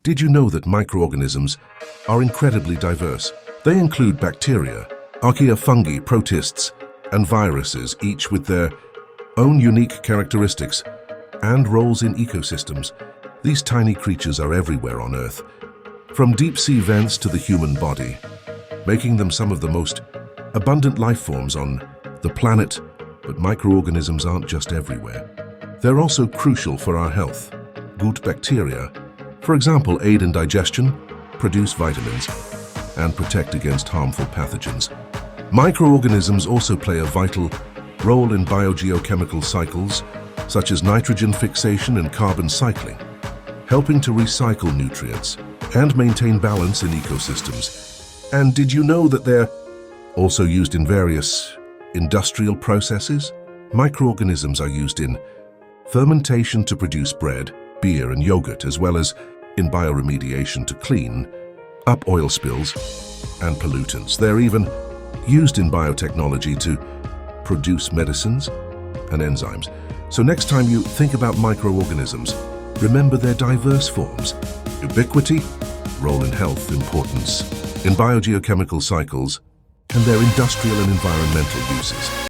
Did you know that microorganisms are incredibly diverse? They include bacteria, archaea, fungi, protists, and viruses, each with their own unique characteristics and roles in ecosystems. These tiny creatures are everywhere on Earth, from deep-sea vents to the human body, making them some of the most abundant life forms on the planet. But microorganisms aren't just everywhere. They're also crucial for our health. Good bacteria, for example, aid in digestion, produce vitamins, and protect against harmful pathogens. Microorganisms also play a vital role in biogeochemical cycles, such as nitrogen fixation and carbon cycling, helping to recycle nutrients and maintain balance in ecosystems. And did you know that they're also used in various industrial processes? Microorganisms are used in fermentation to produce bread, beer, and yogurt, as well as in bioremediation to clean up oil spills and pollutants. They're even used in biotechnology to produce medicines and enzymes. So next time you think about microorganisms, remember their diverse forms, ubiquity, role in health, importance in biogeochemical cycles, and their industrial and environmental uses.